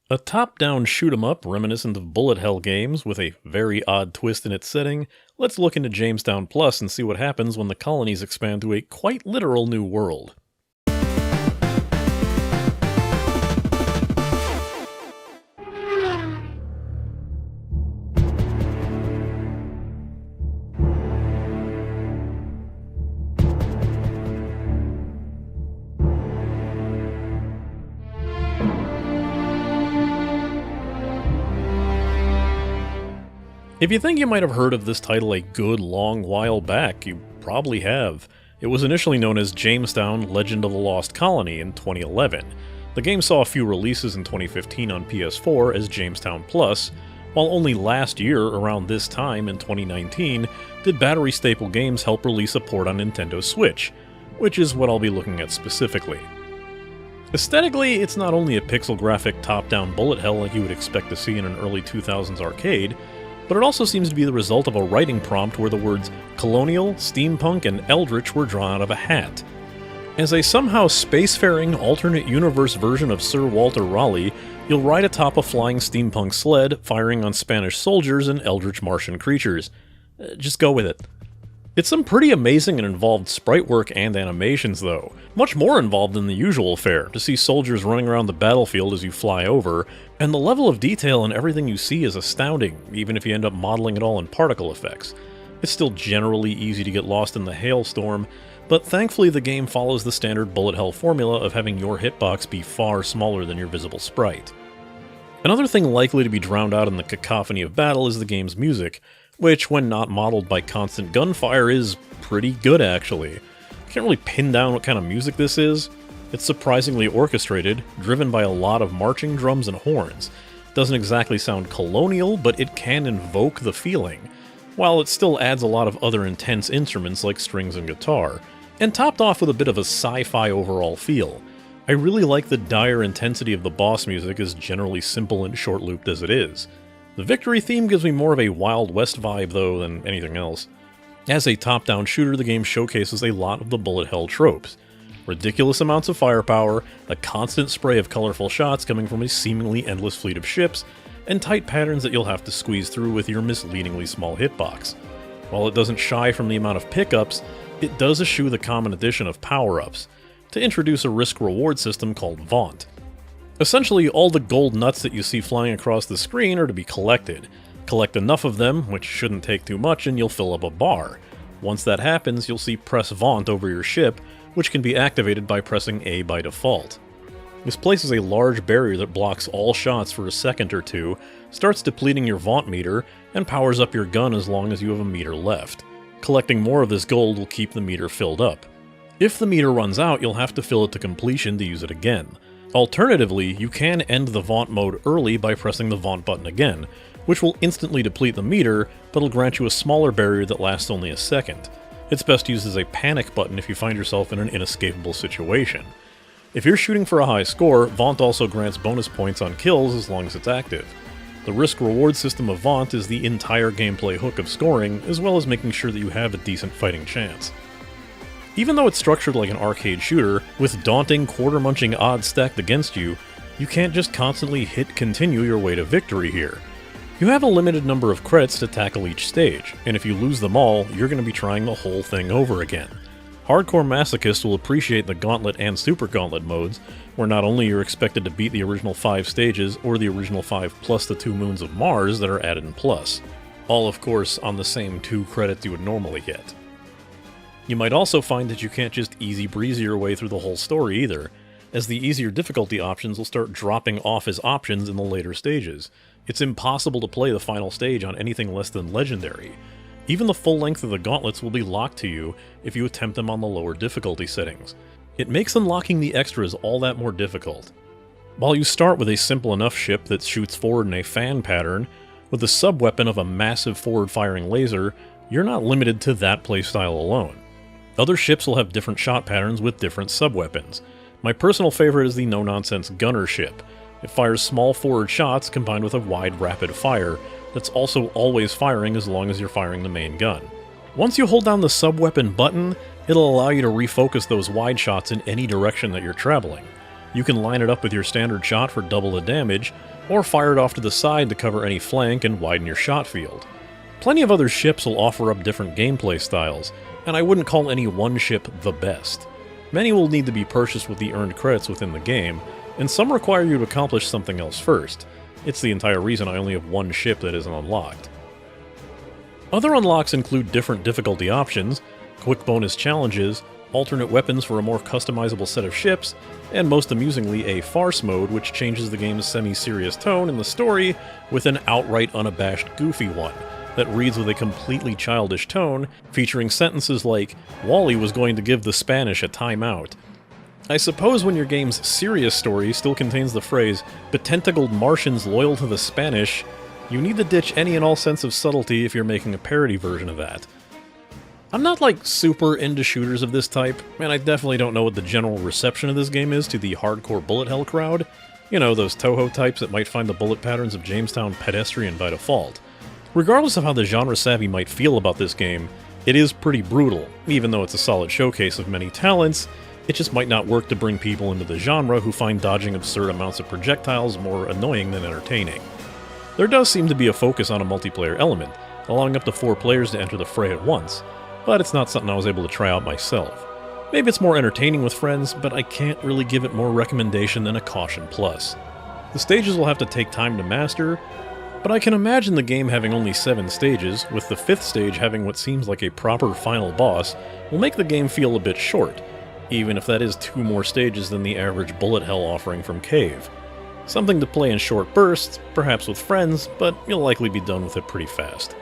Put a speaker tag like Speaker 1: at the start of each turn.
Speaker 1: A top-down shoot-'em-up reminiscent of Bullethell games with a very odd twist in its setting, let's look into Jamestown Plus and see what happens when the colonies expand to a quite literal new world. If you think you might have heard of this title a good long while back, you probably have. It was initially known as Jamestown Legend of the Lost Colony in 2011. The game saw a few releases in 2015 on PS4 as Jamestown Plus, while only last year, around this time in 2019, did Battery Staple Games help release a port on Nintendo Switch, which is what I'll be looking at specifically. Aesthetically, it's not only a pixel graphic top-down bullet hell like you would expect to see in an early 2000s arcade, but it also seems to be the result of a writing prompt where the words Colonial, Steampunk, and Eldritch were drawn out of a hat. As a somehow spacefaring alternate universe version of Sir Walter Raleigh, you'll ride atop a flying steampunk sled, firing on Spanish soldiers and eldritch Martian creatures. Just go with it. It's some pretty amazing and involved sprite work and animations though, much more involved than the usual fare, to see soldiers running around the battlefield as you fly over, and the level of detail in everything you see is astounding, even if you end up modeling it all in particle effects. It's still generally easy to get lost in the hailstorm, but thankfully the game follows the standard bullet hell formula of having your hitbox be far smaller than your visible sprite. Another thing likely to be drowned out in the cacophony of battle is the game's music, which, when not modeled by constant gunfire, is pretty good actually. Can't really pin down what kind of music this is. It's surprisingly orchestrated, driven by a lot of marching drums and horns. Doesn't exactly sound colonial, but it can invoke the feeling, while it still adds a lot of other intense instruments like strings and guitar, and topped off with a bit of a sci-fi overall feel. I really like the dire intensity of the boss music, as generally simple and short-looped as it is. The victory theme gives me more of a Wild West vibe though than anything else. As a top-down shooter, the game showcases a lot of the bullet hell tropes. Ridiculous amounts of firepower, a constant spray of colorful shots coming from a seemingly endless fleet of ships, and tight patterns that you'll have to squeeze through with your misleadingly small hitbox. While it doesn't shy from the amount of pickups, it does eschew the common addition of power-ups, to introduce a risk-reward system called Vaunt. Essentially, all the gold nuts that you see flying across the screen are to be collected. Collect enough of them, which shouldn't take too much, and you'll fill up a bar. Once that happens, you'll see Press Vaunt over your ship, which can be activated by pressing A by default. This places a large barrier that blocks all shots for a second or two, starts depleting your Vaunt meter, and powers up your gun as long as you have a meter left. Collecting more of this gold will keep the meter filled up. If the meter runs out, you'll have to fill it to completion to use it again. Alternatively, you can end the Vaunt mode early by pressing the Vaunt button again, which will instantly deplete the meter, but will grant you a smaller barrier that lasts only a second. It's best used as a panic button if you find yourself in an inescapable situation. If you're shooting for a high score, Vaunt also grants bonus points on kills as long as it's active. The risk-reward system of Vaunt is the entire gameplay hook of scoring, as well as making sure that you have a decent fighting chance. Even though it's structured like an arcade shooter, with daunting quarter-munching odds stacked against you, you can't just constantly hit continue your way to victory here. You have a limited number of credits to tackle each stage, and if you lose them all, you're going to be trying the whole thing over again. Hardcore masochists will appreciate the Gauntlet and Super Gauntlet modes, where not only you're expected to beat the original 5 stages, or the original 5 plus the 2 moons of Mars that are added in Plus. All, of course, on the same 2 credits you would normally get. You might also find that you can't just easy breezy your way through the whole story either, as the easier difficulty options will start dropping off as options in the later stages. It's impossible to play the final stage on anything less than Legendary. Even the full length of the gauntlets will be locked to you if you attempt them on the lower difficulty settings. It makes unlocking the extras all that more difficult. While you start with a simple enough ship that shoots forward in a fan pattern, with the sub-weapon of a massive forward-firing laser, you're not limited to that playstyle alone. Other ships will have different shot patterns with different sub-weapons. My personal favorite is the no-nonsense gunner ship. It fires small forward shots combined with a wide rapid fire that's also always firing as long as you're firing the main gun. Once you hold down the sub-weapon button, it'll allow you to refocus those wide shots in any direction that you're traveling. You can line it up with your standard shot for double the damage, or fire it off to the side to cover any flank and widen your shot field. Plenty of other ships will offer up different gameplay styles, and I wouldn't call any one ship the best. Many will need to be purchased with the earned credits within the game, and some require you to accomplish something else first. It's the entire reason I only have one ship that isn't unlocked. Other unlocks include different difficulty options, quick bonus challenges, alternate weapons for a more customizable set of ships, and most amusingly a farce mode which changes the game's semi-serious tone in the story with an outright unabashed goofy one that reads with a completely childish tone, featuring sentences like, "Wally was going to give the Spanish a timeout." I suppose when your game's serious story still contains the phrase, "betentacled Martians loyal to the Spanish," you need to ditch any and all sense of subtlety if you're making a parody version of that. I'm not super into shooters of this type, and I definitely don't know what the general reception of this game is to the hardcore bullet hell crowd. You know, those Toho types that might find the bullet patterns of Jamestown pedestrian by default. Regardless of how the genre-savvy might feel about this game, it is pretty brutal. Even though it's a solid showcase of many talents, it just might not work to bring people into the genre who find dodging absurd amounts of projectiles more annoying than entertaining. There does seem to be a focus on a multiplayer element, allowing up to 4 players to enter the fray at once, but it's not something I was able to try out myself. Maybe it's more entertaining with friends, but I can't really give it more recommendation than a caution plus. The stages will have to take time to master, but I can imagine the game having only 7 stages, with the 5th stage having what seems like a proper final boss, will make the game feel a bit short, even if that is 2 more stages than the average bullet hell offering from Cave. Something to play in short bursts, perhaps with friends, but you'll likely be done with it pretty fast.